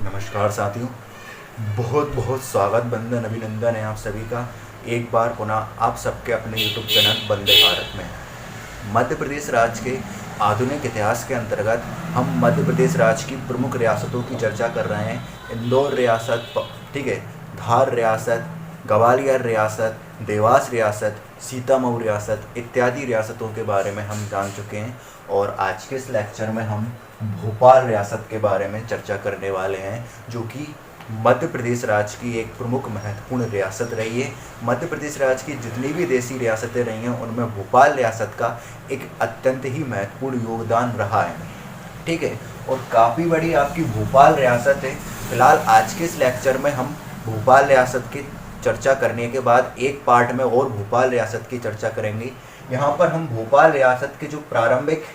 नमस्कार साथियों, बहुत बहुत स्वागत, बंदन अभिनंदन है आप सभी का एक बार पुनः आप सबके अपने यूट्यूब चैनल वंदे भारत में। मध्य प्रदेश राज्य के आधुनिक इतिहास के अंतर्गत हम मध्य प्रदेश राज्य की प्रमुख रियासतों की चर्चा कर रहे हैं। इंदौर रियासत, ठीक है, धार रियासत, ग्वालियर रियासत, देवास रियासत, सीतामऊ रियासत इत्यादि रियासतों के बारे में हम जान चुके हैं। और आज के इस लेक्चर में हम भोपाल रियासत के बारे में चर्चा करने वाले हैं, जो कि मध्य प्रदेश राज्य की एक प्रमुख महत्वपूर्ण रियासत रही है। मध्य प्रदेश राज्य की जितनी भी देसी रियासतें रही हैं उनमें भोपाल रियासत का एक अत्यंत ही महत्वपूर्ण योगदान रहा है, ठीक है। और काफ़ी बड़ी आपकी भोपाल रियासत है। फिलहाल आज के इस लेक्चर में हम भोपाल रियासत की चर्चा करने के बाद एक पार्ट में और भोपाल रियासत की चर्चा करेंगे। यहाँ पर हम भोपाल रियासत के जो प्रारंभिक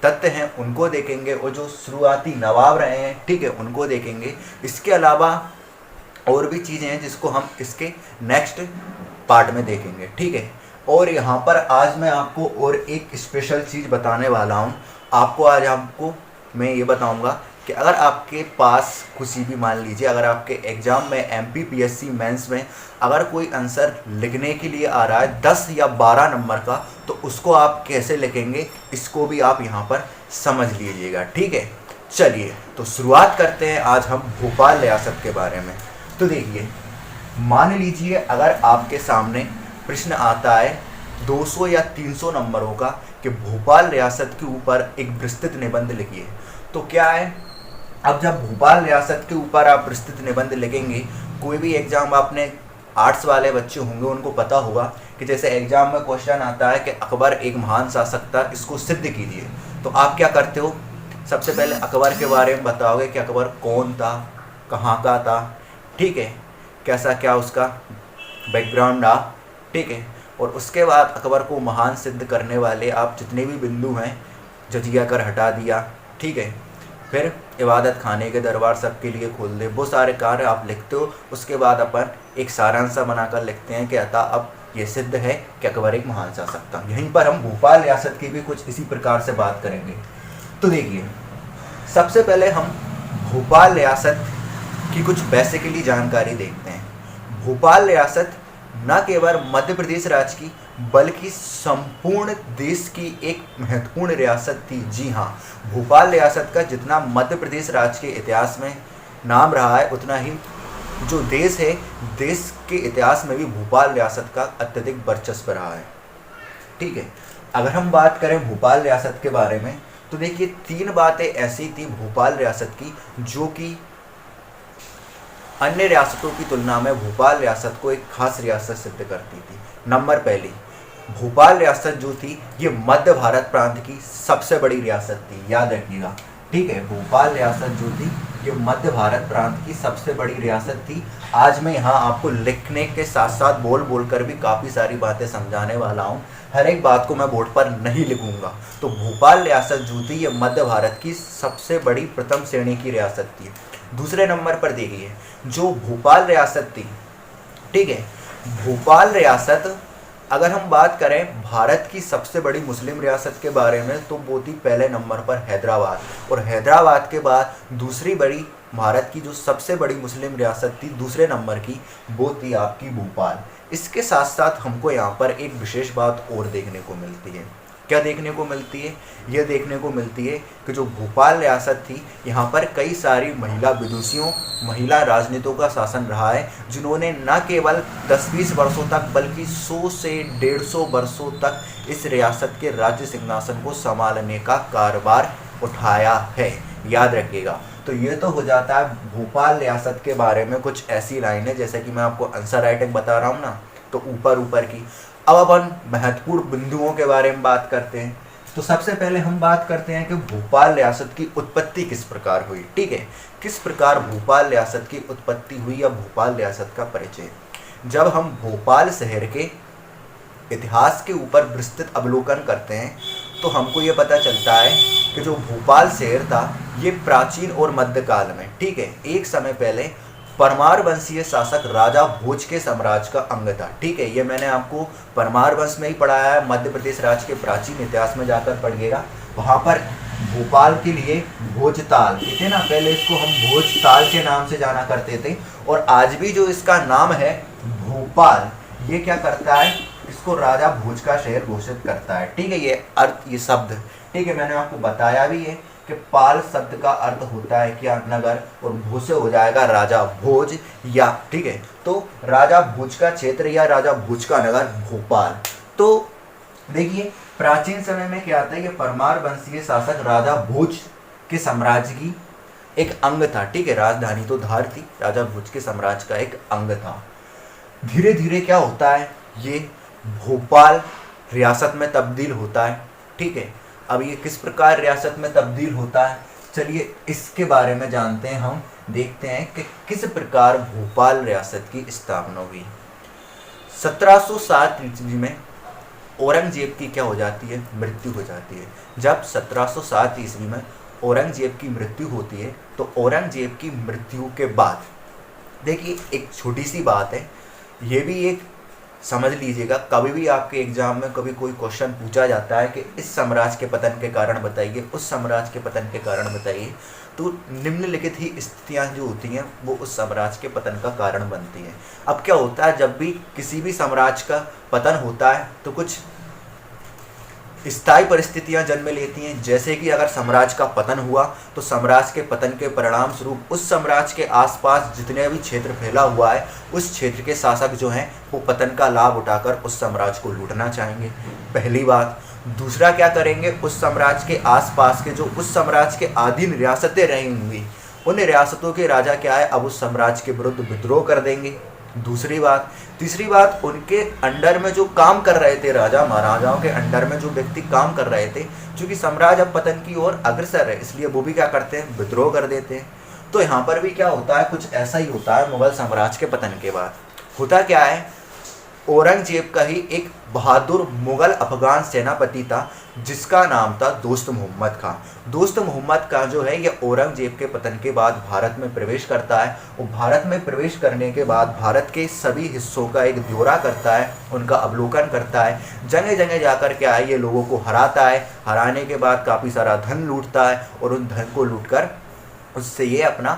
तथ्य हैं उनको देखेंगे और जो शुरुआती नवाब रहे हैं, ठीक है, उनको देखेंगे। इसके अलावा और भी चीज़ें हैं जिसको हम इसके नेक्स्ट पार्ट में देखेंगे, ठीक है। और यहाँ पर आज मैं आपको और एक स्पेशल चीज़ बताने वाला हूँ। आपको मैं ये बताऊँगा कि अगर आपके पास किसी भी, मान लीजिए अगर आपके एग्ज़ाम में MPPSC मेंस में अगर कोई आंसर लिखने के लिए आ रहा है 10 या 12 नंबर का, तो उसको आप कैसे लिखेंगे इसको भी आप यहाँ पर समझ लीजिएगा, ठीक है। चलिए तो शुरुआत करते हैं आज हम भोपाल रियासत के बारे में। तो देखिए, मान लीजिए अगर आपके सामने प्रश्न आता है 200 या 300 नंबरों का कि भोपाल रियासत के ऊपर एक विस्तृत निबंध लिखिए, तो क्या है, अब जब भोपाल रियासत के ऊपर आप विस्तृत निबंध लिखेंगे, कोई भी एग्जाम आपने आर्ट्स वाले बच्चे होंगे उनको पता होगा कि जैसे एग्जाम में क्वेश्चन आता है कि अकबर एक महान शासक था, इसको सिद्ध कीजिए, तो आप क्या करते हो, सबसे पहले अकबर के बारे में बताओगे कि अकबर कौन था, कहाँ का था, ठीक है, कैसा क्या उसका बैकग्राउंड था, ठीक है। और उसके बाद अकबर को महान सिद्ध करने वाले आप जितने भी बिंदु हैं जजिया कर हटा दिया, ठीक है। फिर इबादत खाने के दरबार सबके लिए खोल दे, वो सारे कार्य आप लिखते हो। उसके बाद अपन एक सारांश बनाकर लिखते हैं कि अतः अब ये सिद्ध है कि अकबर एक महान शासक था। यहीं पर हम भोपाल रियासत की भी कुछ इसी प्रकार से बात करेंगे। तो देखिए, सबसे पहले हम भोपाल रियासत की कुछ बेसिकली जानकारी देखते हैं। भोपाल रियासत न केवल मध्य प्रदेश राज्य की बल्कि संपूर्ण देश की एक महत्वपूर्ण रियासत थी। जी हाँ, भोपाल रियासत का जितना मध्य प्रदेश राज्य के इतिहास में नाम रहा है, उतना ही जो देश है, देश के इतिहास में भी भोपाल रियासत का अत्यधिक वर्चस्व रहा है, ठीक है। अगर हम बात करें भोपाल रियासत के बारे में, तो देखिए 3 बातें ऐसी थी भोपाल रियासत की जो कि अन्य रियासतों की तुलना में भोपाल रियासत को एक खास रियासत सिद्ध करती थी। नंबर पहली, भोपाल रियासत जो थी ये मध्य भारत प्रांत की सबसे बड़ी रियासत थी, याद रखिएगा, ठीक है। भोपाल रियासत जो थी ये मध्य भारत प्रांत की सबसे बड़ी रियासत थी। आज मैं यहाँ आपको लिखने के साथ साथ बोल कर भी काफ़ी सारी बातें समझाने वाला हूँ। हर एक बात को मैं बोर्ड पर नहीं लिखूंगा। तो भोपाल रियासत जो थी ये मध्य भारत की सबसे बड़ी प्रथम श्रेणी की रियासत थी। दूसरे नंबर पर देखिए, जो भोपाल रियासत थी, ठीक है, भोपाल रियासत अगर हम बात करें भारत की सबसे बड़ी मुस्लिम रियासत के बारे में, तो वो थी पहले नंबर पर हैदराबाद। और हैदराबाद के बाद दूसरी बड़ी भारत की जो सबसे बड़ी मुस्लिम रियासत थी दूसरे नंबर की, वो थी आपकी भोपाल। इसके साथ साथ हमको यहाँ पर एक विशेष बात और देखने को मिलती है। क्या देखने को मिलती है? यह देखने को मिलती है कि जो भोपाल रियासत थी, यहाँ पर कई सारी महिला विदुषियों, महिला राजनीतियों का शासन रहा है, जिन्होंने न केवल 10-20 वर्षों तक बल्कि 100 से 150 वर्षों तक इस रियासत के राज्य सिंहासन को संभालने का कारभार उठाया है, याद रखिएगा। तो ये तो हो जाता है भोपाल रियासत के बारे में कुछ ऐसी लाइनें, जैसे कि मैं आपको आंसर राइटिंग बता रहा हूँ ना, तो ऊपर की। अब अपन महत्वपूर्ण बिंदुओं के बारे में बात करते हैं। तो सबसे पहले हम बात करते हैं कि भोपाल रियासत की उत्पत्ति किस प्रकार हुई, ठीक है। किस प्रकार भोपाल रियासत की उत्पत्ति हुई या भोपाल रियासत का परिचय। जब हम भोपाल शहर के इतिहास के ऊपर विस्तृत अवलोकन करते हैं तो हमको ये पता चलता है कि जो भोपाल शहर था ये प्राचीन और मध्यकाल में, ठीक है, एक समय पहले परमार वंशीय शासक राजा भोज के साम्राज्य का अंग था, ठीक है। ये मैंने आपको परमार वंश में ही पढ़ाया है, मध्य प्रदेश राज्य के प्राचीन इतिहास में जाकर पढ़िएगा। वहाँ पर भोपाल के लिए भोजताल कहते हैं ना, पहले इसको हम भोजताल के नाम से जाना करते थे, और आज भी जो इसका नाम है भोपाल, ये क्या करता है, इसको राजा भोज का शहर घोषित करता है। ठीक है, ये अर्थ, ये शब्द, ठीक है, मैंने आपको बताया भी है कि पाल शब्द का अर्थ होता है क्या, नगर, और भोज से हो जाएगा राजा भोज या, ठीक है, तो राजा भोज का क्षेत्र या राजा भोज का नगर भोपाल। तो देखिए प्राचीन समय में क्या आता है, ये परमार वंशीय शासक राजा भोज के साम्राज्य की एक अंग था। ठीक है, राजधानी तो धार थी, राजा भोज के साम्राज्य का एक अंग था। धीरे धीरे क्या होता है, ये भोपाल रियासत में तब्दील होता है। ठीक है, अब ये किस प्रकार रियासत में तब्दील होता है, चलिए इसके बारे में जानते हैं। हम देखते हैं कि किस प्रकार भोपाल रियासत की स्थापना हुई। 1707 ईस्वी में औरंगजेब की क्या हो जाती है, मृत्यु हो जाती है। जब 1707 ईस्वी में औरंगजेब की मृत्यु होती है, तो औरंगजेब की मृत्यु के बाद, देखिए एक छोटी सी बात है, ये भी एक समझ लीजिएगा, कभी भी आपके एग्जाम में कभी कोई क्वेश्चन पूछा जाता है कि इस साम्राज्य के पतन के कारण बताइए, उस साम्राज्य के पतन के कारण बताइए, तो निम्नलिखित ही स्थितियाँ जो होती हैं वो उस साम्राज्य के पतन का कारण बनती हैं। अब क्या होता है, जब भी किसी भी साम्राज्य का पतन होता है तो कुछ स्थायी परिस्थितियां जन्म लेती हैं। जैसे कि अगर साम्राज्य का पतन हुआ तो साम्राज्य के पतन के परिणाम स्वरूप उस साम्राज्य के आसपास जितने भी क्षेत्र फैला हुआ है, उस क्षेत्र के शासक जो हैं वो पतन का लाभ उठाकर उस साम्राज्य को लूटना चाहेंगे, पहली बात। दूसरा क्या करेंगे, उस साम्राज्य के आसपास के जो उस साम्राज्य के अधीन रियासतें रही होंगी, उन रियासतों के राजा क्या है, अब उस साम्राज्य के विरुद्ध विद्रोह कर देंगे, दूसरी बात। तीसरी बात, उनके अंडर में जो काम कर रहे थे, राजा महाराजाओं के अंडर में जो व्यक्ति काम कर रहे थे, क्योंकि साम्राज्य अब पतन की ओर अग्रसर है, इसलिए वो भी क्या करते हैं, विद्रोह कर देते हैं। तो यहाँ पर भी क्या होता है, कुछ ऐसा ही होता है। मुगल साम्राज्य के पतन के बाद होता क्या है, औरंगजेब का ही एक बहादुर मुगल अफगान सेनापति था जिसका नाम था दोस्त मोहम्मद खां। दोस्त मोहम्मद खां जो है ये औरंगजेब के पतन के बाद भारत में प्रवेश करता है, और भारत में प्रवेश करने के बाद भारत के सभी हिस्सों का एक ब्यौरा करता है, उनका अवलोकन करता है, जगह जगह जाकर के आए ये लोगों को हराता है, हराने के बाद काफ़ी सारा धन लूटता है, और उन धन को लूटकर उससे ये अपना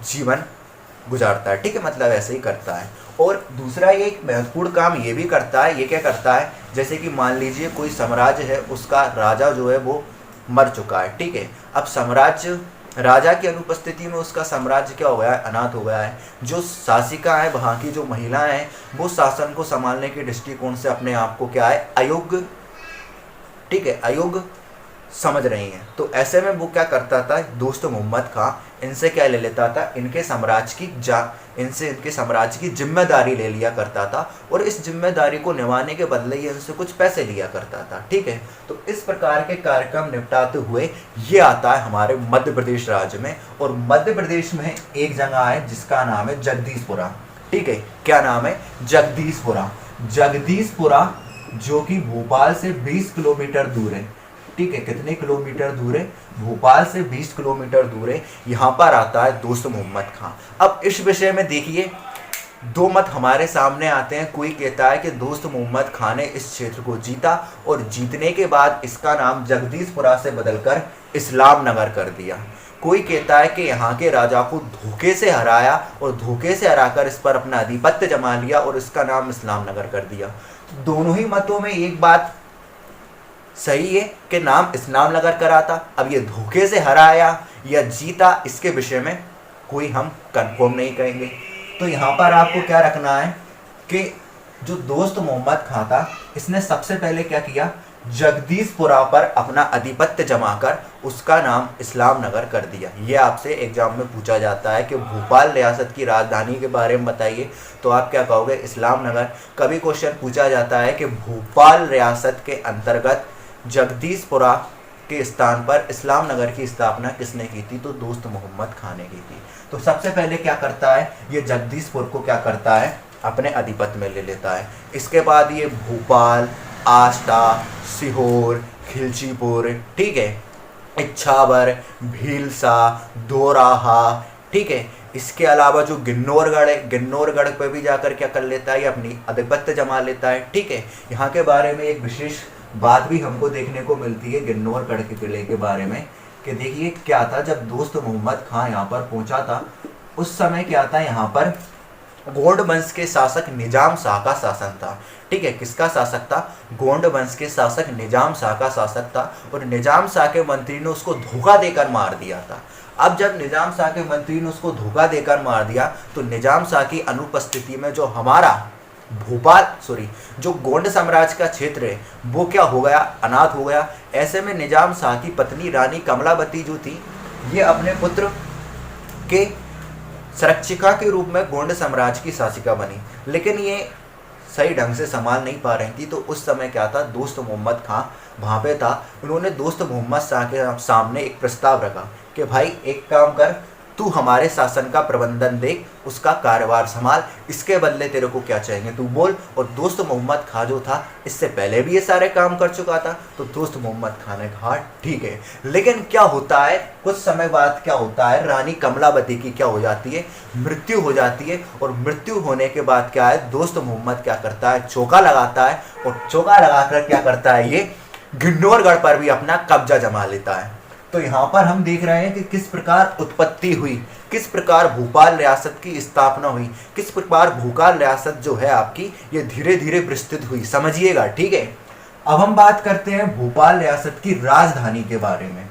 जीवन गुजारता है। ठीक है, मतलब ऐसे ही करता है। और दूसरा ये एक महत्वपूर्ण काम ये भी करता है, ये क्या करता है, जैसे कि मान लीजिए कोई साम्राज्य है, उसका राजा जो है वो मर चुका है। ठीक है, अब साम्राज्य, राजा की अनुपस्थिति में उसका साम्राज्य क्या हो गया है, अनाथ हो गया है। जो शासिका है, वहाँ की जो महिलाएं हैं, वो शासन को संभालने के दृष्टिकोण से अपने आप को क्या है, अयोग्य, ठीक है, अयोग्य समझ रही हैं। तो ऐसे में वो क्या करता था, दोस्त मोहम्मद खां इनसे क्या ले लेता था, इनके साम्राज्य की जिम्मेदारी ले लिया करता था, और इस जिम्मेदारी को निभाने के बदले ये इनसे कुछ पैसे लिया करता था। ठीक है, तो इस प्रकार के कार्यक्रम निपटाते हुए ये आता है हमारे मध्य प्रदेश राज्य में, और मध्य प्रदेश में एक जगह है जिसका नाम है जगदीशपुरा। ठीक है, क्या नाम है, जगदीशपुरा। जगदीशपुरा जो कि भोपाल से 20 किलोमीटर दूर है। ठीक है, कितने किलोमीटर दूर है, भोपाल से 20 किलोमीटर दूर है। यहाँ पर आता है दोस्त मोहम्मद खां। अब इस विषय में देखिए दो मत हमारे सामने आते हैं। कोई कहता है कि दोस्त मोहम्मद खां ने इस क्षेत्र को जीता, और जीतने के बाद इसका नाम जगदीशपुरा से बदलकर इस्लाम नगर कर दिया। कोई कहता है कि यहाँ के राजा को धोखे से हराया, और धोखे से हराकर इस पर अपना आधिपत्य जमा लिया, और इसका नाम इस्लाम नगर कर दिया। दोनों ही मतों में एक बात सही है कि नाम इस्लाम नगर करा था। अब ये धोखे से हराया या जीता, इसके विषय में कोई हम कंफर्म नहीं कहेंगे। तो यहाँ पर आपको क्या रखना है कि जो दोस्त मोहम्मद खां था, इसने सबसे पहले क्या किया, जगदीशपुरा पर अपना आधिपत्य जमाकर उसका नाम इस्लाम नगर कर दिया। ये आपसे एग्जाम में पूछा जाता है कि भोपाल रियासत की राजधानी के बारे में बताइए, तो आप क्या कहोगे, इस्लाम नगर। कभी क्वेश्चन पूछा जाता है कि भोपाल रियासत के अंतर्गत जगदीशपुरा के स्थान पर इस्लाम नगर की स्थापना किसने की थी, तो दोस्त मोहम्मद खां ने की थी। तो सबसे पहले क्या करता है, ये जगदीशपुर को क्या करता है, अपने आधिपत्य में ले लेता है। इसके बाद ये भोपाल, आष्टा, सीहोर, खिलचीपुर, ठीक है, इच्छावर, भीलसा, दोराहा, ठीक है, इसके अलावा जो गिन्नौरगढ़ है, गिन्नौरगढ़ पे भी जाकर क्या कर लेता है, ये अपनी आधिपत्य जमा लेता है। ठीक है, यहाँ के बारे में एक विशेष बात भी हमको देखने को मिलती है गिन्नौरगढ़ के किले के बारे में कि देखिए क्या था, जब दोस्त मोहम्मद खां यहाँ पर पहुंचा था उस समय क्या था, यहाँ पर गोंड वंश के शासक निजाम शाह का शासन था। ठीक है, किसका शासक था? गोंड वंश के शासक निजाम शाह का शासक था और निजाम शाह के मंत्री ने उसको धोखा देकर मार दिया था। अब जब निजाम शाह के मंत्री ने उसको धोखा देकर मार दिया तो निजाम शाह की अनुपस्थिति में जो हमारा जो गोंड साम्राज्य का क्षेत्र है वो क्या हो गया, अनाथ हो गया। ऐसे में निजाम शाह की पत्नी रानी कमलावती जो थी ये अपने पुत्र के संरक्षिका के रूप में गोंड साम्राज्य की शासिका बनी, लेकिन ये सही ढंग से संभाल नहीं पा रही थी। तो उस समय क्या था, दोस्त मोहम्मद खां वहाँ पे था। उन्होंने दोस्त मोहम्मद शाह के सामने एक प्रस्ताव रखा कि भाई एक काम कर, तू हमारे शासन का प्रबंधन देख, उसका कारोबार संभाल, इसके बदले तेरे को क्या चाहिए तू बोल। और दोस्त मोहम्मद खां जो था इससे पहले भी ये सारे काम कर चुका था। तो दोस्त मोहम्मद खां ने कहा ठीक है। लेकिन क्या होता है, कुछ समय बाद क्या होता है, रानी कमलावती की क्या हो जाती है, मृत्यु हो जाती है। और मृत्यु होने के बाद क्या है, दोस्त मोहम्मद क्या करता है, चौका लगाता है और चौका लगाकर क्या करता है, ये गिन्नौरगढ़ पर भी अपना कब्जा जमा लेता है। तो यहाँ पर हम देख रहे हैं कि किस प्रकार उत्पत्ति हुई, किस प्रकार भोपाल रियासत की स्थापना हुई, किस प्रकार भोपाल रियासत जो है आपकी ये धीरे धीरे विस्तृत हुई, समझिएगा। ठीक है, अब हम बात करते हैं भोपाल रियासत की राजधानी के बारे में।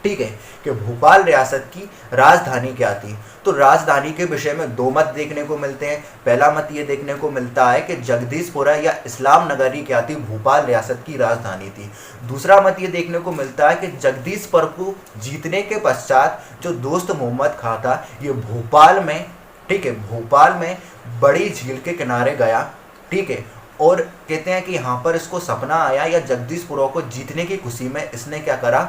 ठीक है, कि भोपाल रियासत की राजधानी क्या थी। तो राजधानी के विषय में दो मत देखने को मिलते हैं। पहला मत ये देखने को मिलता है कि जगदीशपुरा या इस्लाम नगरी क्या थी, भोपाल रियासत की राजधानी थी। दूसरा मत ये देखने को मिलता है कि जगदीशपुर को जीतने के पश्चात जो दोस्त मोहम्मद खां था ये भोपाल में, ठीक है, भोपाल में बड़ी झील के किनारे गया। ठीक है, और कहते हैं कि यहाँ पर इसको सपना आया या जगदीशपुरा को जीतने की खुशी में इसने क्या करा,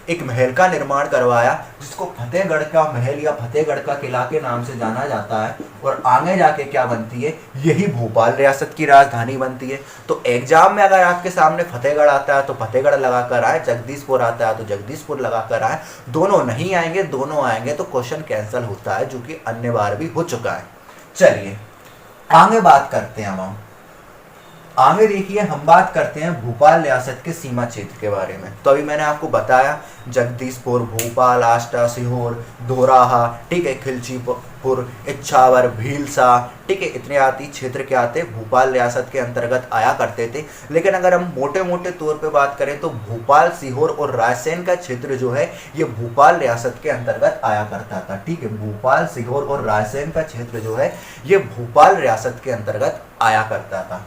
एक महल का निर्माण करवाया जिसको फतेहगढ़ का महल या फतेहगढ़ का किला के नाम से जाना जाता है। और आगे जाके क्या बनती है, यही भोपाल रियासत की राजधानी बनती है। तो एग्जाम में अगर आपके सामने फतेहगढ़ आता है तो फतेहगढ़ लगा कर आए, जगदीशपुर आता है तो जगदीशपुर लगा कर आए। दोनों नहीं आएंगे, दोनों आएंगे तो क्वेश्चन कैंसिल होता है, जो कि अन्य बार भी हो चुका है। चलिए आगे बात करते हैं। हम आगे देखिए, हम बात करते हैं भोपाल रियासत के सीमा क्षेत्र के बारे में। तो अभी मैंने आपको बताया जगदीशपुर, भोपाल, आष्टा, सीहोर, दोराहा, ठीक है, खिलचीपुर, इच्छावर, भीलसा, ठीक है, इतने आदि क्षेत्र के आते भोपाल रियासत के अंतर्गत आया करते थे। लेकिन अगर हम मोटे मोटे तौर पे बात करें तो भोपाल, सीहोर और रायसेन का क्षेत्र जो है ये भोपाल रियासत के अंतर्गत आया करता था। ठीक है, भोपाल, सीहोर और रायसेन का क्षेत्र जो है ये भोपाल रियासत के अंतर्गत आया करता था।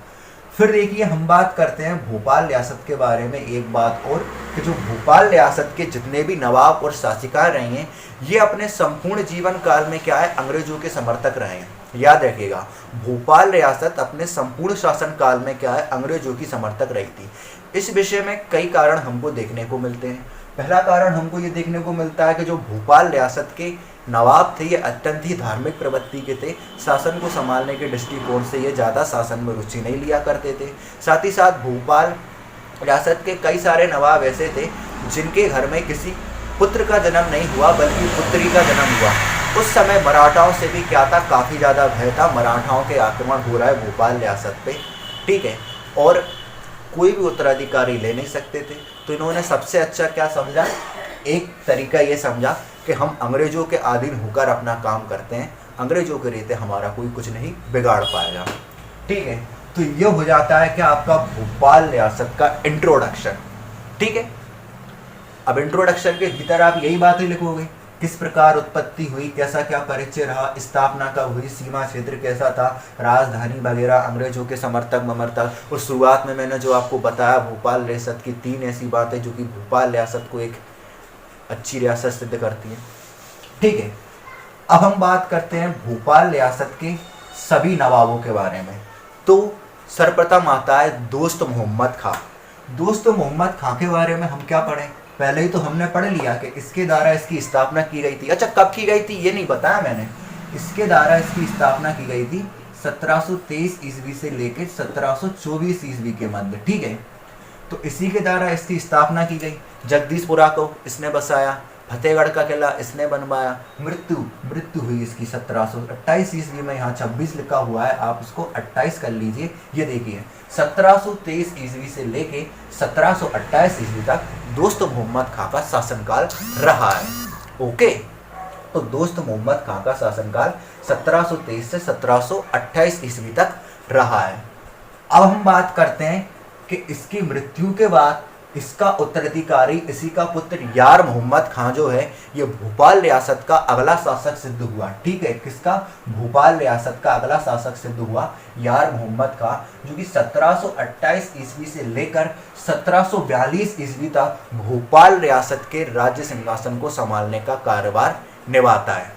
फिर देखिए, हम बात करते हैं भोपाल रियासत के बारे में एक बात और, कि जो भोपाल रियासत के जितने भी नवाब और शासिका रहे हैं ये अपने संपूर्ण जीवन काल में क्या है, अंग्रेजों के समर्थक रहे हैं। याद रखिएगा, भोपाल रियासत अपने संपूर्ण शासन काल में क्या है, अंग्रेजों की समर्थक रही थी। इस विषय में कई कारण हमको देखने को मिलते हैं। पहला कारण हमको ये देखने को मिलता है कि जो भोपाल रियासत के नवाब थे ये अत्यंत ही धार्मिक प्रवृत्ति के थे। शासन को संभालने के दृष्टिकोण से ये ज़्यादा शासन में रुचि नहीं लिया करते थे। साथ ही साथ भोपाल रियासत के कई सारे नवाब ऐसे थे जिनके घर में किसी पुत्र का जन्म नहीं हुआ बल्कि पुत्री का जन्म हुआ। उस समय मराठाओं से भी क्या था, काफ़ी ज़्यादा भय था, मराठाओं के आक्रमण हो रहा है भोपाल रियासत पे। ठीक है, और कोई भी उत्तराधिकारी ले नहीं सकते थे। तो इन्होंने सबसे अच्छा क्या समझा, एक तरीका ये समझा कि हम अंग्रेजों के अधीन होकर अपना काम करते हैं, अंग्रेजों के रहते हमारा कोई कुछ नहीं बिगाड़ पाएगा। ठीक है, तो ये हो जाता है कि आपका भोपाल रियासत का इंट्रोडक्शन। ठीक है, अब इंट्रोडक्शन के भीतर आप यही बातें लिखोगे, किस प्रकार उत्पत्ति हुई, कैसा क्या परिचय रहा, स्थापना कब हुई, सीमा क्षेत्र कैसा था, राजधानी वगैरह, अंग्रेजों के समर्थक ममर्थक। और शुरुआत में मैंने जो आपको बताया भोपाल रियासत की 3 ऐसी बातें जो कि भोपाल रियासत को एक अच्छी रियासत सिद्ध करती है। ठीक है, अब हम बात करते हैं भोपाल रियासत के सभी नवाबों के बारे में। तो सर्वप्रथम आता है दोस्त मोहम्मद खां। दोस्त मोहम्मद खां के बारे में हम क्या पढ़ें, पहले ही तो हमने पढ़ लिया कि इसके द्वारा इसकी स्थापना की गई थी। अच्छा, कब की गई थी ये नहीं बताया मैंने। इसके द्वारा इसकी स्थापना की गई थी 1723 ईस्वी से लेकर 1724 ईस्वी के मध्य। ठीक है, तो इसी के द्वारा इसकी स्थापना की गई। जगदीशपुरा को इसने बसाया, फतेहगढ़ का किला इसने बनवाया। मृत्यु मृत्यु हुई इसकी 1728 ईस्वी में। यहाँ 26 लिखा हुआ है, आप उसको 28 कर लीजिए। ये देखिए 1723 ईस्वी से लेके 1728 ईस्वी तक दोस्त मोहम्मद खां का शासनकाल रहा है। ओके, तो दोस्त मोहम्मद खां का शासनकाल 1723 से 1728 ईस्वी तक रहा है। अब हम बात करते हैं कि इसकी मृत्यु के बाद इसका उत्तराधिकारी, इसी का पुत्र यार मोहम्मद खां जो है, ये भोपाल रियासत का अगला शासक सिद्ध हुआ। ठीक है, किसका? भोपाल रियासत का अगला शासक सिद्ध हुआ यार मोहम्मद खां, जो कि 1728 ईस्वी से लेकर 1742 ईस्वी तक भोपाल रियासत के राज्य सिंहासन को संभालने का कार्यभार निभाता है।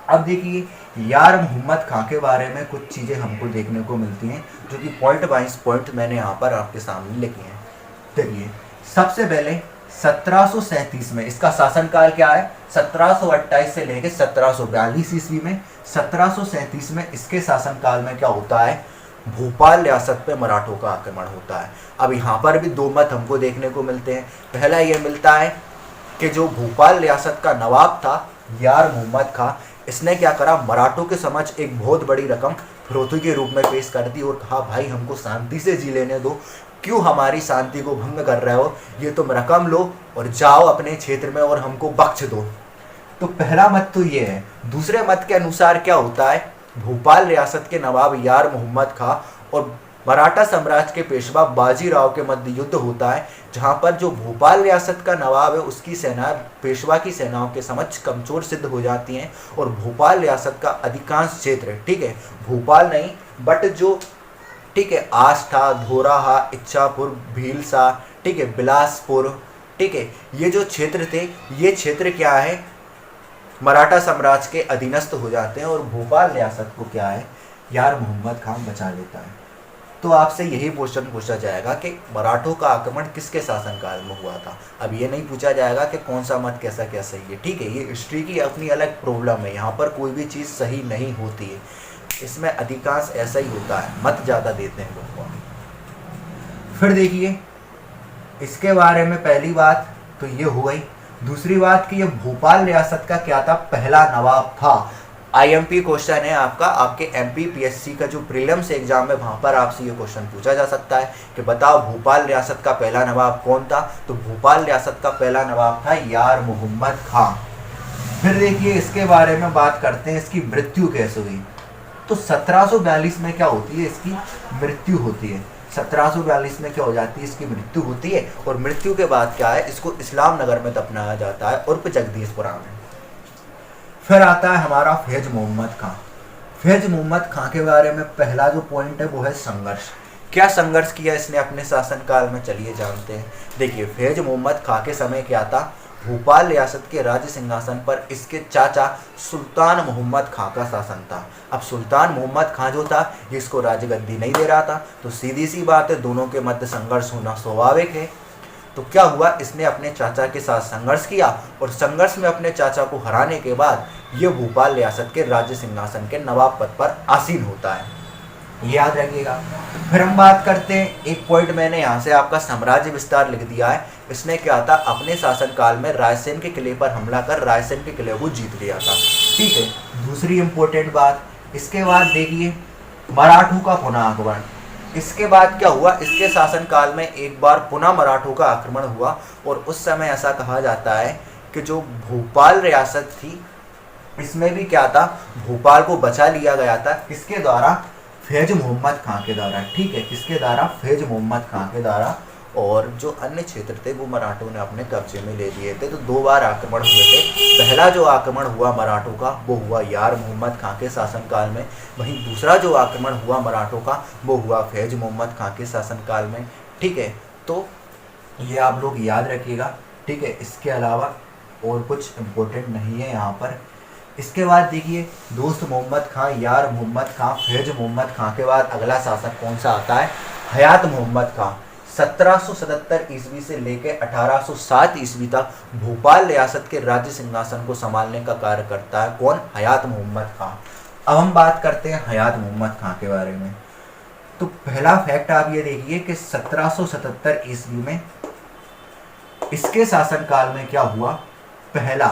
अब देखिए यार मोहम्मद खां के बारे में कुछ चीज़ें हमको देखने को मिलती हैं, जो कि पॉइंट वाइज पॉइंट मैंने यहाँ पर आपके सामने लिखी हैं। देखिए सबसे पहले 1737 में इसका शासनकाल क्या है? 1728 से लेकर 1742 ईस्वी में। 1737 में इसके शासनकाल में क्या होता है? भोपाल रियासत पे मराठों का आक्रमण होता है। अब यहाँ पर भी दो मत हमको देखने को मिलते हैं। पहला ये मिलता है कि जो भोपाल रियासत का नवाब था यार मोहम्मद खां, इसने क्या करा? मराठों के समक्ष एक बहुत बड़ी रकम फिरौती के रूप में पेश कर दी और कहा भाई हमको शांति से जी लेने दो, क्यों हमारी शांति को भंग कर रहे हो? ये तुम रकम लो और जाओ अपने क्षेत्र में और हमको बख्श दो। तो पहला मत तो ये है। दूसरे मत के अनुसार क्या होता है? भोपाल रियासत के नवाब यार मोहम्मद खां और मराठा साम्राज्य के पेशवा बाजीराव के मध्य युद्ध होता है, जहां पर जो भोपाल रियासत का नवाब है उसकी सेना पेशवा की सेनाओं के समक्ष कमजोर सिद्ध हो जाती हैं और भोपाल रियासत का अधिकांश क्षेत्र, ठीक है, भोपाल नहीं बट जो, ठीक है, आष्टा, धोराहा, इच्छापुर, भीलसा, ठीक है, बिलासपुर, ठीक है, ये जो क्षेत्र थे, ये क्षेत्र क्या है? मराठा साम्राज्य के अधीनस्थ हो जाते हैं और भोपाल रियासत को क्या है? यार मोहम्मद खां बचा लेता है। तो आपसे यही क्वेश्चन पूछा जाएगा कि मराठों का आक्रमण किसके शासनकाल में हुआ था। अब ये नहीं पूछा जाएगा कि कौन सा मत कैसा क्या सही है। ठीक है, ये हिस्ट्री की अपनी अलग प्रॉब्लम है, यहाँ पर कोई भी चीज़ सही नहीं होती है, इसमें अधिकांश ऐसा ही होता है, मत ज़्यादा देते हैं लोग। फिर देखिए इसके बारे में पहली बात तो ये हो गई। दूसरी बात कि ये भोपाल रियासत का क्या था? पहला नवाब था। आईएमपी क्वेश्चन है आपका, आपके एमपीपीएससी का जो प्रीलिम्स एग्जाम है वहाँ पर आपसे ये क्वेश्चन पूछा जा सकता है कि बताओ भोपाल रियासत का पहला नवाब कौन था? तो भोपाल रियासत का पहला नवाब था यार मोहम्मद खां। फिर देखिए इसके बारे में बात करते हैं, इसकी मृत्यु कैसे हुई। तो 1742 में क्या होती है? इसकी मृत्यु होती है। 1742 में क्या हो जाती है? इसकी मृत्यु होती है और मृत्यु के बाद क्या है? इसको इस्लाम नगर में दफनाया जाता है उर्फ जगदीशपुरा में। फिर आता है हमारा फैज मोहम्मद खां। फैज मोहम्मद खां के बारे में पहला जो पॉइंट है वो है संघर्ष। क्या संघर्ष किया इसने अपने शासनकाल में? चलिए जानते हैं। देखिए फैज मोहम्मद खां के समय क्या था? भोपाल रियासत के राज्य सिंहासन पर इसके चाचा सुल्तान मोहम्मद खां का शासन था। अब सुल्तान मोहम्मद खां जो था ये इसको राजगद्दी नहीं दे रहा था, तो सीधी सी बात है दोनों के मध्य संघर्ष होना स्वाभाविक है। तो क्या हुआ? इसने अपने चाचा के साथ संघर्ष किया और संघर्ष में अपने चाचा को हराने के बाद ये भोपाल रियासत के राज्य सिंहासन के नवाब पद पर आसीन होता है, ये याद रखिएगा। फिर हम बात करते हैं, एक पॉइंट मैंने यहाँ से आपका साम्राज्य विस्तार लिख दिया है। इसने क्या था? अपने शासनकाल में रायसेन के किले पर हमला कर रायसेन के किले को जीत लिया था। ठीक है, दूसरी इंपॉर्टेंट बात, इसके बाद देखिए मराठों का पुनः आक्रमण। इसके बाद क्या हुआ? इसके शासनकाल में एक बार पुनः मराठों का आक्रमण हुआ और उस समय ऐसा कहा जाता है कि जो भोपाल रियासत थी इसमें भी क्या था? भोपाल को बचा लिया गया था। किसके द्वारा? फैज मोहम्मद खां के द्वारा। ठीक है, किसके द्वारा? फैज मोहम्मद खां के द्वारा। और जो अन्य क्षेत्र थे वो मराठों ने अपने कब्जे में ले लिए थे। तो दो बार आक्रमण हुए थे। पहला जो आक्रमण हुआ मराठों का वो हुआ यार मोहम्मद खां के शासनकाल में, वहीं दूसरा जो आक्रमण हुआ मराठों का वो हुआ फैज मोहम्मद खां के शासनकाल में। ठीक है, तो ये आप लोग याद रखिएगा। ठीक है, इसके अलावा और कुछ इम्पोर्टेंट नहीं है यहाँ पर। इसके बाद देखिए दोस्त मोहम्मद खां, यार मोहम्मद खां, फैज मोहम्मद खां के बाद अगला शासक कौन सा आता है? हयात मोहम्मद खां। 1777 ईस्वी से लेकर 1807 ईस्वी तक भोपाल रियासत के राज्य सिंहासन को संभालने का कार्य करता है कौन? हयात मोहम्मद खां। अब हम बात करते हैं हयात मोहम्मद खां के बारे में। तो पहला फैक्ट आप ये देखिए कि 1777 ईस्वी में इसके शासनकाल में क्या हुआ पहला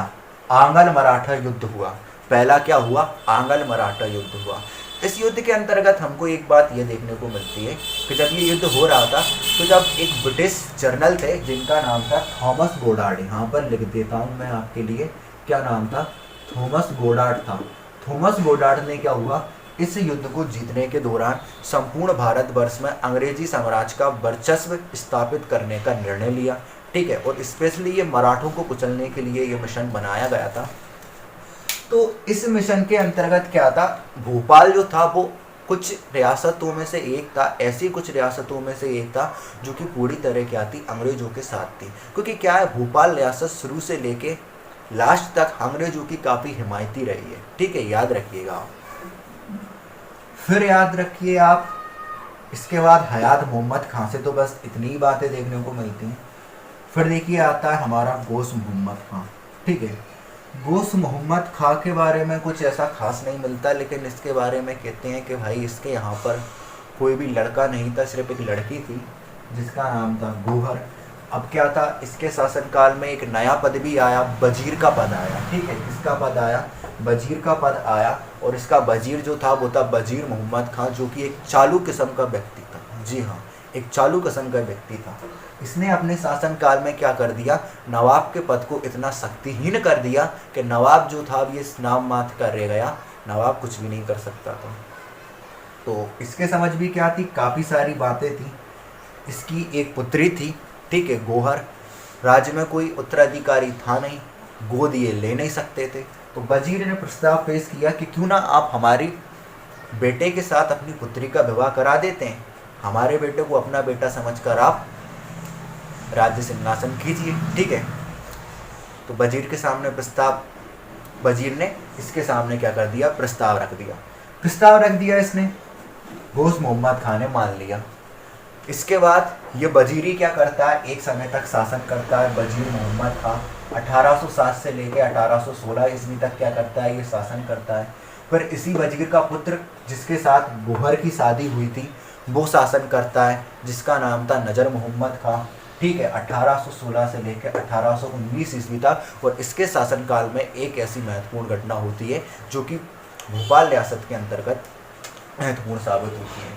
आंगल मराठा युद्ध हुआ। पहला क्या हुआ? आंगल मराठा युद्ध हुआ। इस युद्ध के अंतर्गत हमको एक बात ये देखने को मिलती है कि जब ये युद्ध हो रहा था तो जब एक ब्रिटिश जर्नल थे जिनका नाम था थॉमस गोडार्ड, यहाँ पर लिख देता हूँ मैं आपके लिए, क्या नाम था? थॉमस गोडार्ड था। थॉमस गोडार्ड ने क्या हुआ, इस युद्ध को जीतने के दौरान संपूर्ण भारतवर्ष में अंग्रेजी साम्राज्य का वर्चस्व स्थापित करने का निर्णय लिया। ठीक है, और स्पेशली ये मराठों को कुचलने के लिए ये मिशन बनाया गया था। तो इस मिशन के अंतर्गत क्या था, भोपाल जो था वो कुछ रियासतों में से एक था, ऐसी कुछ रियासतों में से एक था जो कि पूरी तरह क्या थी, अंग्रेजों के साथ थी। क्योंकि क्या है, भोपाल रियासत शुरू से लेके लास्ट तक अंग्रेजों की काफ़ी हिमायती रही है। ठीक है, याद रखिएगा आप। फिर याद रखिए आप, इसके बाद हयात मोहम्मद खां से तो बस इतनी ही बातें देखने को मिलती हैं। फिर देखिए आता है हमारा गोश मोहम्मद खां। ठीक है, गोश मोहम्मद खां के बारे में कुछ ऐसा खास नहीं मिलता, लेकिन इसके बारे में कहते हैं कि भाई इसके यहाँ पर कोई भी लड़का नहीं था, सिर्फ एक लड़की थी जिसका नाम था गौहर। अब क्या था, इसके शासनकाल में एक नया पद भी आया, वजीर का पद आया। ठीक है, किसका पद आया? वजीर का पद आया। और इसका वजीर जो था वो था वजीर मोहम्मद खां, जो कि एक चालू किस्म का व्यक्ति था। जी हाँ, एक चालू किस्म का व्यक्ति था। इसने अपने शासनकाल में क्या कर दिया, नवाब के पद को इतना शक्तिहीन कर दिया कि नवाब जो था ये नाम मात्र का रह गया, नवाब कुछ भी नहीं कर सकता था। तो इसके समझ भी क्या थी, काफ़ी सारी बातें थी। इसकी एक पुत्री थी, ठीक है, गौहर। राज्य में कोई उत्तराधिकारी था नहीं, गोद ये ले नहीं सकते थे। तो वजीर ने प्रस्ताव पेश किया कि क्यों ना आप हमारी बेटे के साथ अपनी पुत्री का विवाह करा देते हैं, हमारे बेटे को अपना बेटा समझकर आप राज्य सिंहासन कीजिए। ठीक है, तो वजीर के सामने प्रस्ताव, वजीर ने इसके सामने क्या कर दिया, प्रस्ताव रख दिया इसने। गोश मोहम्मद खां ने मान लिया। इसके बाद ये वजीरी क्या करता है, एक समय तक शासन करता है वजीर मोहम्मद खां। 1807 से लेकर 1816 ईस्वी तक क्या करता है, ये शासन करता है। फिर इसी वजीर का पुत्र जिसके साथ गौहर की शादी हुई थी वो शासन करता है, जिसका नाम था नजर मोहम्मद खां। ठीक है, 1816 से लेकर 1819 ईस्वी तक। और इसके शासनकाल में एक ऐसी महत्वपूर्ण घटना होती है जो कि भोपाल रियासत के अंतर्गत महत्वपूर्ण साबित होती है।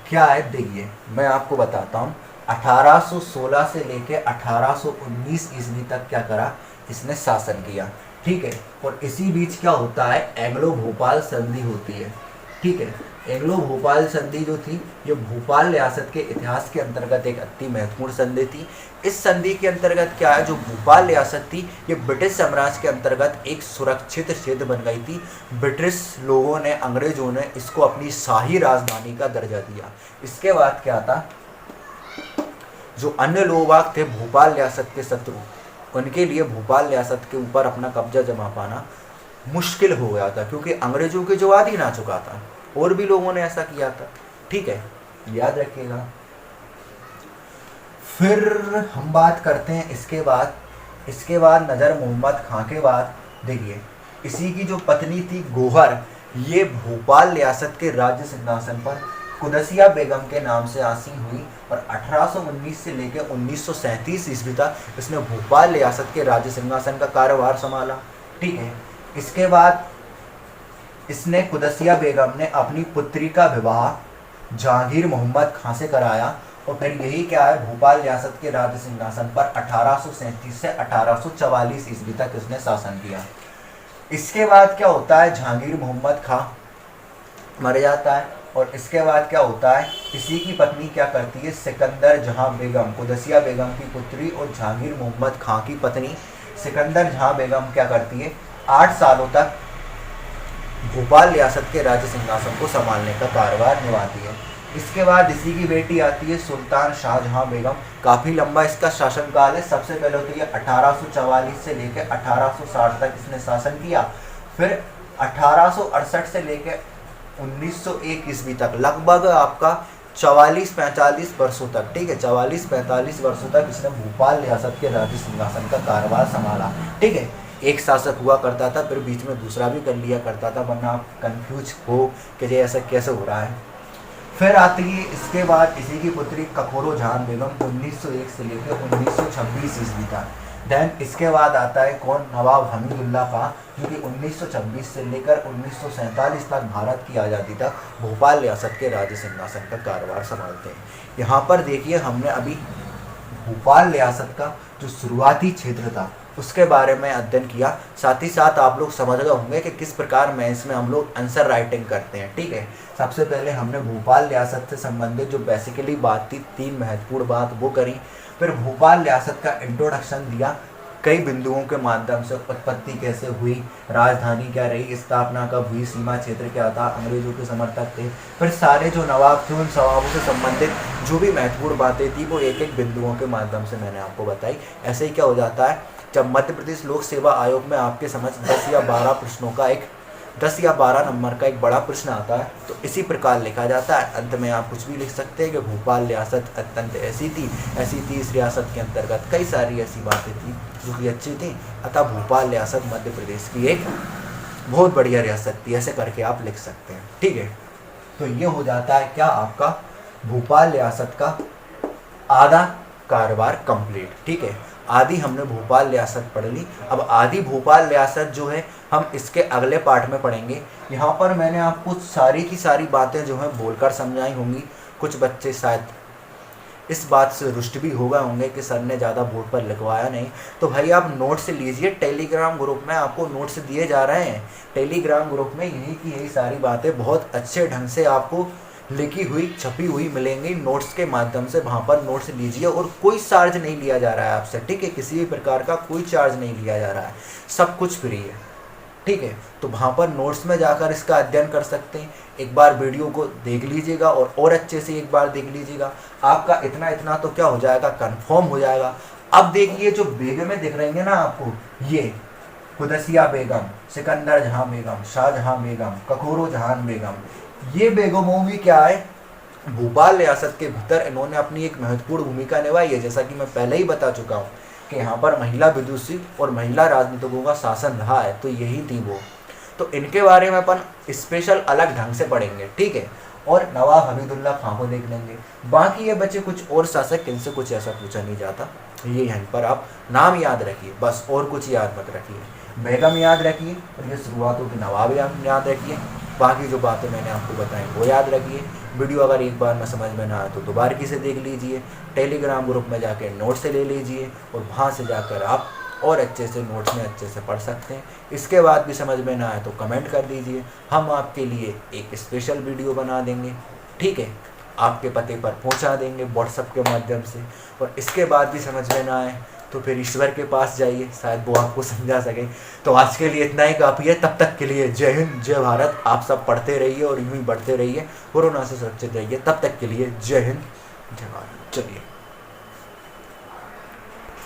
क्या है, देखिए मैं आपको बताता हूँ। 1816 से लेकर 1819 ईस्वी तक क्या करा, इसने शासन किया। ठीक है, और इसी बीच क्या होता है, एंग्लो भोपाल संधि होती है। ठीक है, एंग्लो भोपाल संधि जो थी ये भोपाल रियासत के इतिहास के अंतर्गत एक अति महत्वपूर्ण संधि थी। इस संधि के अंतर्गत क्या है, जो भोपाल रियासत थी ये ब्रिटिश साम्राज्य के अंतर्गत एक सुरक्षित क्षेत्र बन गई थी। ब्रिटिश लोगों ने, अंग्रेजों ने इसको अपनी शाही राजधानी का दर्जा दिया। इसके बाद क्या था, जो अन्य लोग थे भोपाल रियासत के शत्रु, उनके लिए भोपाल रियासत के ऊपर अपना कब्जा जमा पाना मुश्किल हो गया था, क्योंकि अंग्रेजों के जो अधीन आ चुका था। और भी लोगों ने ऐसा किया था। ठीक है, याद रखिएगा। फिर हम बात करते हैं इसके बाद नजर मोहम्मद खां के बाद देखिए इसी की जो पत्नी थी गौहर, ये भोपाल रियासत के राज्य सिंहासन पर कुदसिया बेगम के नाम से आसीन हुई। और 1819 से लेकर 1937 ईस्वी तक इसने भोपाल रियासत के राज्य सिंहासन का कार्यभार संभाला। ठीक है, इसके बाद इसने कुदसिया बेगम ने अपनी पुत्री का विवाह जहांगीर मोहम्मद खां से कराया। और फिर यही क्या है, भोपाल रियासत के राज्य सिंहासन पर 1837 से 1844 ईस्वी तक इसने शासन किया। इसके बाद क्या होता है, जहांगीर मोहम्मद खां मर जाता है। और इसके बाद क्या होता है, इसी की पत्नी क्या करती है, सिकंदर जहां बेगम, कुदसिया बेगम की पुत्री और जहांगीर मोहम्मद खां की पत्नी सिकंदर जहां बेगम क्या करती है, 8 सालों तक भोपाल रियासत के राज्य सिंहासन को संभालने का कार्यभार निभाती है। इसके बाद इसी की बेटी आती है सुल्तान शाहजहां बेगम। काफ़ी लंबा इसका शासनकाल है। सबसे पहले तो ये 1844 से लेकर 1860 तक इसने शासन किया। फिर 1868 से लेकर 1901 ईस्वी तक लगभग आपका 44-45 वर्षों तक, ठीक है, 44-45 वर्षों तक इसने भोपाल रियासत के राज्य सिंहासन का कार्यभार संभाला। ठीक है, एक शासक हुआ करता था, फिर बीच में दूसरा भी कर लिया करता था, वरना आप कंफ्यूज हो कि ये ऐसा कैसे हो रहा है। फिर आती है इसके बाद इसी की पुत्री कखोरो जहान बेगम 1901 से लेकर 1926 ईस्वी तक। देन इसके बाद आता है कौन, नवाब हमीदुल्ला खां, जो कि 1926 से लेकर 1947 तक भारत की आज़ादी तक भोपाल रियासत के राज सिंहासन का कार्यभार संभालते हैं। यहाँ पर देखिए हमने अभी भोपाल रियासत का जो शुरुआती क्षेत्र था उसके बारे में अध्ययन किया, साथ ही साथ आप लोग समझ गए होंगे कि किस प्रकार में इसमें हम लोग आंसर राइटिंग करते हैं। ठीक है, सबसे पहले हमने भोपाल रियासत से संबंधित जो बेसिकली बात थी, 3 महत्वपूर्ण बात वो करी, फिर भोपाल रियासत का इंट्रोडक्शन दिया, कई बिंदुओं के माध्यम से उत्पत्ति कैसे हुई, राजधानी क्या रही, स्थापना कब हुई, सीमा क्षेत्र क्या था, अंग्रेजों के समर्थक थे, फिर सारे जो नवाब थे उन नवाबों से संबंधित जो भी महत्वपूर्ण बातें थी वो एक एक बिंदुओं के माध्यम से मैंने आपको बताई। ऐसे ही क्या हो जाता है, जब मध्य प्रदेश लोक सेवा आयोग में आपके समझ 10 या 12 प्रश्नों का एक 10 या 12 नंबर का एक बड़ा प्रश्न आता है, तो इसी प्रकार लिखा जाता है। अंत में आप कुछ भी लिख सकते हैं कि भोपाल रियासत अत्यंत ऐसी थी इस रियासत के अंतर्गत कई सारी ऐसी बातें थी जो कि अच्छी थी, अतः भोपाल रियासत मध्य प्रदेश की एक बहुत बढ़िया रियासत थी, ऐसे करके आप लिख सकते हैं। ठीक है, तो ये हो जाता है क्या आपका भोपाल रियासत का आधा कारोबार कंप्लीट। ठीक है, आदि हमने भोपाल रियासत पढ़ ली। अब आदि भोपाल रियासत जो है हम इसके अगले पार्ट में पढ़ेंगे। यहाँ पर मैंने आपको सारी की सारी बातें जो हैं बोलकर समझाई होंगी। कुछ बच्चे शायद इस बात से रुष्ट भी हो गए होंगे कि सर ने ज़्यादा बोर्ड पर लिखवाया नहीं, तो भाई आप नोट्स लीजिए, टेलीग्राम ग्रुप में आपको नोट्स दिए जा रहे हैं। टेलीग्राम ग्रुप में यही की यही सारी बातें बहुत अच्छे ढंग से आपको लिखी हुई छपी हुई मिलेंगी नोट्स के माध्यम से। वहाँ पर नोट्स लीजिए और कोई चार्ज नहीं लिया जा रहा है आपसे। ठीक है, किसी भी प्रकार का कोई चार्ज नहीं लिया जा रहा है, सब कुछ फ्री है। ठीक है, तो वहाँ पर नोट्स में जाकर इसका अध्ययन कर सकते हैं। एक बार वीडियो को देख लीजिएगा और अच्छे से एक बार देख लीजिएगा, आपका इतना तो क्या हो जाएगा, कंफर्म हो जाएगा। अब देखिए जो बेगमें दिख रही हैं ना आपको, ये कुदसिया बेगम, सिकंदर जहां बेगम, शाहजहां बेगम, ककोरो जहान बेगम, ये बेगमों में क्या है, भोपाल रियासत के भीतर इन्होंने अपनी एक महत्वपूर्ण भूमिका निभाई है। जैसा कि मैं पहले ही बता चुका हूँ कि यहाँ पर महिला विदुषी और महिला राजनीतिकों का शासन रहा है, तो यही थी वो। तो इनके बारे में अपन स्पेशल अलग ढंग से पढ़ेंगे। ठीक है, और नवाब हमीदुल्ला खां को देख लेंगे। बाकी ये बच्चे कुछ और शासक, इनसे कुछ ऐसा पूछा नहीं जाता, ये यहीं पर आप नाम याद रखिए बस, और कुछ याद मत रखिए। बेगम याद रखिए और ये शुरुआतों के नवाब याद रखिए। बाकी जो बातें मैंने आपको बताई वो याद रखिए। वीडियो अगर एक बार में समझ में ना आए तो दोबारा से देख लीजिए, टेलीग्राम ग्रुप में जाकर नोट से ले लीजिए और वहाँ से जाकर आप और अच्छे से नोट्स में अच्छे से पढ़ सकते हैं। इसके बाद भी समझ में ना आए तो कमेंट कर दीजिए, हम आपके लिए एक स्पेशल वीडियो बना देंगे। ठीक है, आपके पते पर पहुंचा देंगे व्हाट्सएप के माध्यम से। और इसके बाद भी समझ में ना आए तो फिर ईश्वर के पास जाइए, शायद वो आपको समझा सके। तो आज के लिए इतना ही काफ़ी है। तब तक के लिए जय हिंद, जय भारत। आप सब पढ़ते रहिए और यूँ ही बढ़ते रहिए, कोरोना से सुरक्षित रहिए। तब तक के लिए जय हिंद, जय भारत। चलिए।